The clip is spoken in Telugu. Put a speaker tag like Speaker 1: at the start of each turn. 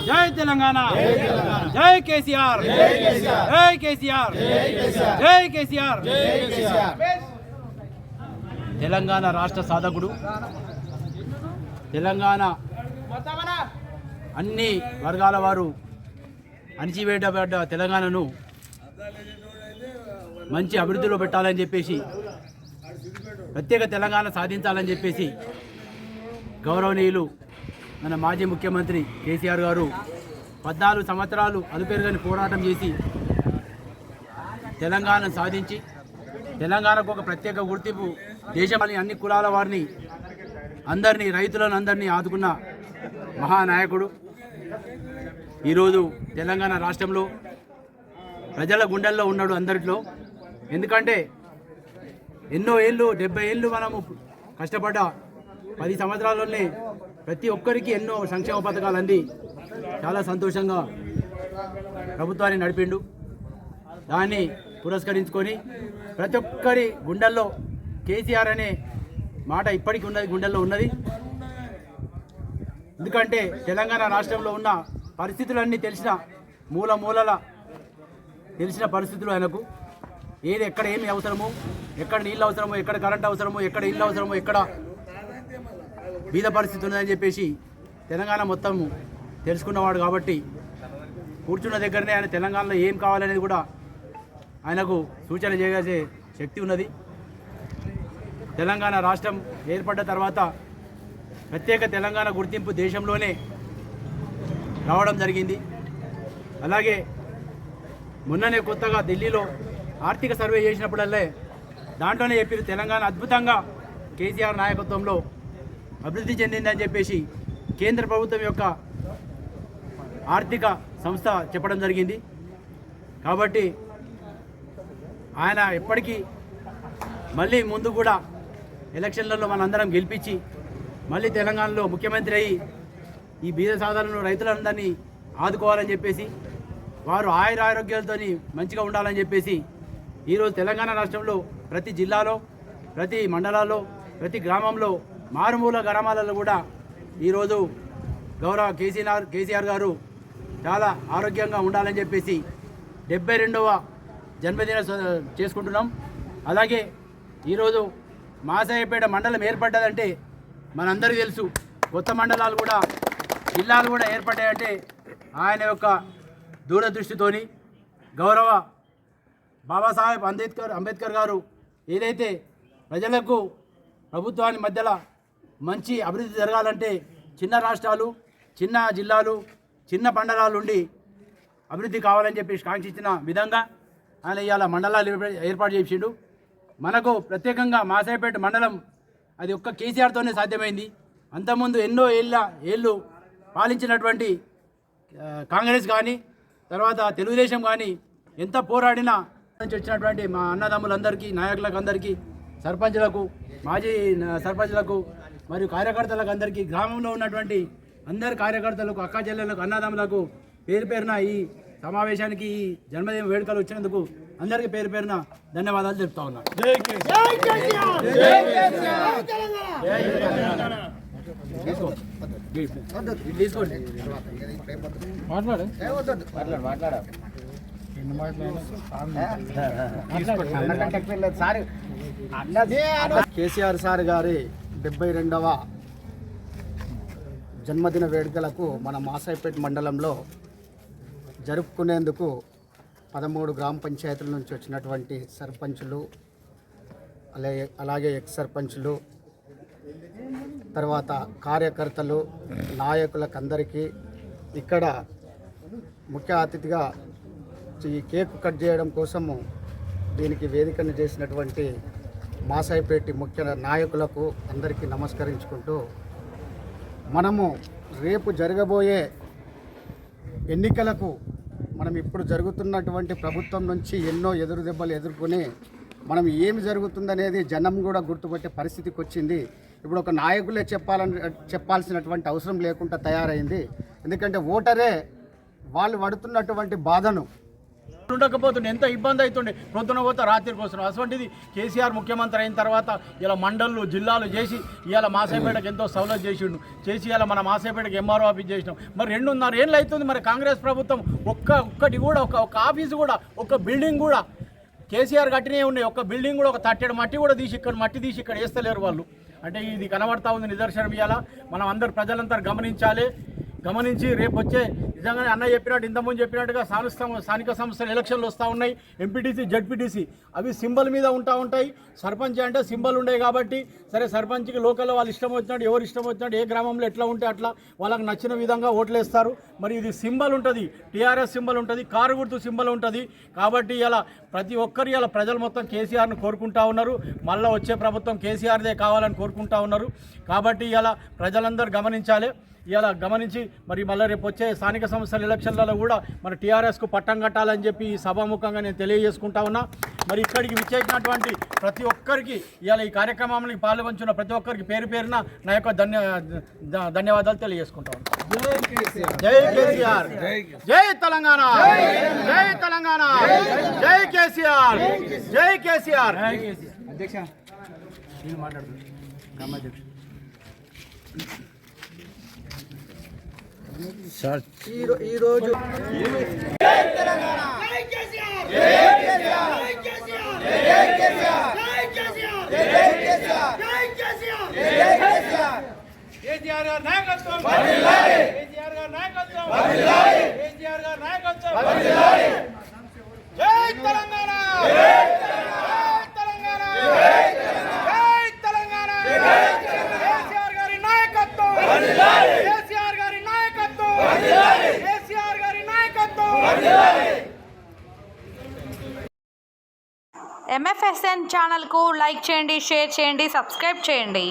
Speaker 1: జై తెలంగాణ, జై కేసీఆర్, జై కేసీఆర్, జై కేసీఆర్. తెలంగాణ రాష్ట్ర సాధకుడు, తెలంగాణ అన్ని వర్గాల వారు అణిచివేయబడ్డ తెలంగాణను మంచి అభివృద్ధిలో పెట్టాలని చెప్పేసి, ప్రత్యేక తెలంగాణ సాధించాలని చెప్పేసి గౌరవనీయులు మన మాజీ ముఖ్యమంత్రి కేసీఆర్ గారు 14 సంవత్సరాలు అలుపెరుగని పోరాటం చేసి తెలంగాణను సాధించి తెలంగాణకు ఒక ప్రత్యేక గుర్తింపు, దేశంలోని అన్ని కులాల వారిని అందరినీ, రైతులను అందరినీ ఆదుకున్న మహానాయకుడు. ఈరోజు తెలంగాణ రాష్ట్రంలో ప్రజల గుండెల్లో ఉన్నాడు అందరిలో. ఎందుకంటే ఎన్నో ఏళ్ళు, 70 ఏళ్ళు మనము కష్టపడ్డ 10 సంవత్సరాల్లోనే ప్రతి ఒక్కరికి ఎన్నో సంక్షేమ పథకాలు అంది చాలా సంతోషంగా ప్రభుత్వాన్ని నడిపిండు. దాన్ని పురస్కరించుకొని ప్రతి ఒక్కరి గుండెల్లో కేసీఆర్ అనే మాట ఇప్పటికీ ఉన్నది, గుండెల్లో ఉన్నది. ఎందుకంటే తెలంగాణ రాష్ట్రంలో ఉన్న పరిస్థితులన్నీ తెలిసిన, మూలల తెలిసిన పరిస్థితులు ఆయనకు. ఏది ఎక్కడ ఏమి అవసరమో, ఎక్కడ నీళ్ళు అవసరమో, ఎక్కడ కరెంట్ అవసరమో, ఎక్కడ ఇల్లు అవసరమో, ఎక్కడ బీద పరిస్థితి ఉన్నదని చెప్పేసి తెలంగాణ మొత్తం తెలుసుకున్నవాడు. కాబట్టి కూర్చున్న దగ్గరనే ఆయన తెలంగాణలో ఏం కావాలనేది కూడా ఆయనకు సూచన చేసే శక్తి ఉన్నది. తెలంగాణ రాష్ట్రం ఏర్పడ్డ తర్వాత ప్రత్యేక తెలంగాణ గుర్తింపు దేశంలోనే రావడం జరిగింది. అలాగే మొన్ననే కొత్తగా ఢిల్లీలో ఆర్థిక సర్వే చేసినప్పుడల్లే దాంట్లోనే చెప్పారు తెలంగాణ అద్భుతంగా కేసీఆర్ నాయకత్వంలో అభివృద్ధి చెందిందని చెప్పేసి కేంద్ర ప్రభుత్వం యొక్క ఆర్థిక సంస్థ చెప్పడం జరిగింది. కాబట్టి ఆయన ఎప్పటికీ మళ్ళీ ముందు కూడా ఎలక్షన్లలో మనందరం గెలిపించి మళ్ళీ తెలంగాణలో ముఖ్యమంత్రి అయ్యి ఈ బీద సాధారణ రైతులందరినీ ఆదుకోవాలని చెప్పేసి, వారు ఆరోగ్యాలతో మంచిగా ఉండాలని చెప్పేసి ఈరోజు తెలంగాణ రాష్ట్రంలో ప్రతి జిల్లాలో, ప్రతి మండలాల్లో, ప్రతి గ్రామంలో, మారుమూల గ్రామాలలో కూడా ఈరోజు గౌరవ కేసీఆర్ గారు చాలా ఆరోగ్యంగా ఉండాలని చెప్పేసి 72వ జన్మదిన చేసుకుంటున్నాం. అలాగే ఈరోజు మాసాయపేట మండలం ఏర్పడ్డదంటే మనందరికీ తెలుసు. కొత్త మండలాలు కూడా, జిల్లాలు కూడా ఏర్పడ్డాయంటే ఆయన యొక్క దూరదృష్టితోని గౌరవ బాబాసాహెబ్ అంబేద్కర్ గారు ఏదైతే ప్రజలకు, ప్రభుత్వాన్ని మధ్యలో మంచి అభివృద్ధి జరగాలంటే చిన్న రాష్ట్రాలు, చిన్న జిల్లాలు, చిన్న మండలాలు ఉండి అభివృద్ధి కావాలని చెప్పి కాంక్షించిన విధంగా ఆయన ఇవాళ మండలాలు ఏర్పాటు చేసిండు. మనకు ప్రత్యేకంగా మాసాయపేట మండలం అది ఒక్క కేసీఆర్తోనే సాధ్యమైంది. అంతకుముందు ఎన్నో ఏళ్ళు పాలించినటువంటి కాంగ్రెస్ కానీ, తర్వాత తెలుగుదేశం కానీ ఎంత పోరాడినా నుంచి వచ్చినటువంటి మా అన్నదమ్ములందరికీ, నాయకులకు అందరికీ, సర్పంచ్లకు, మాజీ సర్పంచ్లకు మరియు కార్యకర్తలకు అందరికీ, గ్రామంలో ఉన్నటువంటి అందరి కార్యకర్తలకు, అక్క చెల్లెలకు, అన్నదమ్ములకు పేరు పేరున ఈ సమావేశానికి, ఈ జన్మదిన వేడుకలు వచ్చినందుకు అందరికీ పేరు పేరున ధన్యవాదాలు చెప్తా ఉన్నాను. తీసుకోండి,
Speaker 2: కేసీఆర్ సార్ గారి 72వ జన్మదిన వేడుకలకు మన మాసాయిపేట మండలంలో జరుపుకునేందుకు 13 గ్రామ పంచాయతీల నుంచి వచ్చినటువంటి సర్పంచులు, అలాగే ఎక్స్ సర్పంచులు, తర్వాత కార్యకర్తలు, నాయకులకు అందరికీ ఇక్కడ ముఖ్య అతిథిగా ఈ కేక్ కట్ చేయడం కోసము దీనికి వేదికను చేసినటువంటి మాసాయిపేట ముఖ్య నాయకులకు అందరికీ నమస్కరించుకుంటూ, మనము రేపు జరగబోయే ఎన్నికలకు మనం ఇప్పుడు జరుగుతున్నటువంటి ప్రభుత్వం నుంచి ఎన్నో ఎదురు దెబ్బలు ఎదుర్కొని మనం ఏమి జరుగుతుందనేది జనం కూడా గుర్తుపట్టే పరిస్థితికి వచ్చింది. ఇప్పుడు ఒక నాయకులే చెప్పాల్సినటువంటి అవసరం లేకుండా తయారైంది. ఎందుకంటే ఓటరే వాళ్ళు పడుతున్నటువంటి బాధను
Speaker 1: ఉండకపోతుండే ఎంత ఇబ్బంది అవుతుండే, ప్రొద్దున పోతే రాత్రికి వస్తున్నాం. అటువంటిది కేసీఆర్ ముఖ్యమంత్రి అయిన తర్వాత ఇలా మండళ్ళు జిల్లాలు చేసి ఇవాళ మాసేపేటకు ఎంతో సౌలభ్యం చేసి ఇలా మన మాసేపేటకి ఎంఆర్ఓ ఆఫీస్ చేసినాం. మరి 2.5 ఏళ్ళు అవుతుంది మరి కాంగ్రెస్ ప్రభుత్వం ఒక్కటి కూడా ఒక ఆఫీసు కూడా ఒక బిల్డింగ్ కూడా కేసీఆర్ కట్టినే ఉన్నాయి. ఒక బిల్డింగ్ కూడా ఒక తట్టెడు మట్టి కూడా తీసి ఇక్కడ వేస్తలేరు వాళ్ళు. అంటే ఇది కనబడతా ఉంది నిదర్శనం. ఇవాళ మనం అందరు ప్రజలంతా గమనించి రేపు వచ్చే నిజంగానే అన్న చెప్పినట్టు ఇంతకుముందు చెప్పినట్టుగా స్థానిక సంస్థల ఎలక్షన్లు వస్తూ ఉన్నాయి. ఎంపీటీసీ జడ్పీటీసీ అవి సింబల్ మీద ఉంటాయి. సర్పంచ్ అంటే సింబల్ ఉండే కాబట్టి సరే సర్పంచ్కి లోకల్లో వాళ్ళు ఇష్టం వచ్చినట్టు ఎవరు ఇష్టం వచ్చినట్టు ఏ గ్రామంలో ఎట్లా ఉంటే అట్లా వాళ్ళకి నచ్చిన విధంగా ఓట్లేస్తారు. మరి ఇది సింబల్ ఉంటుంది, టీఆర్ఎస్ సింబల్ ఉంటుంది, కారు గుర్తు సింబల్ ఉంటుంది. కాబట్టి ఇలా ప్రతి ఒక్కరు ఇలా ప్రజలు మొత్తం కేసీఆర్ను కోరుకుంటా ఉన్నారు. మళ్ళీ వచ్చే ప్రభుత్వం కేసీఆర్దే కావాలని కోరుకుంటా ఉన్నారు. కాబట్టి ఇలా ప్రజలందరూ గమనించి మరి మళ్ళీ రేపు వచ్చే స్థానిక సంస్థల ఎలక్షన్లలో కూడా మన టీఆర్ఎస్కు పట్టం కట్టాలని చెప్పి ఈ సభాముఖంగా నేను తెలియజేసుకుంటా ఉన్నా. మరి ఇక్కడికి విచ్చేసినటువంటి ప్రతి ఒక్కరికి ఈ కార్యక్రమానికి పాల్గొంచున్న ప్రతి ఒక్కరికి పేరున నా యొక్క ధన్యవాదాలు తెలియజేసుకుంటా ఉన్నా. జై కేసీఆర్, జై తెలంగాణ, జై తెలంగాణ, జై కేసీఆర్, జై కేసీఆర్. అధ్యక్ష ఈరోజు
Speaker 3: MFSN ఛానల్కు లైక్ చేయండి, షేర్ చేయండి, సబ్స్క్రైబ్ చేయండి.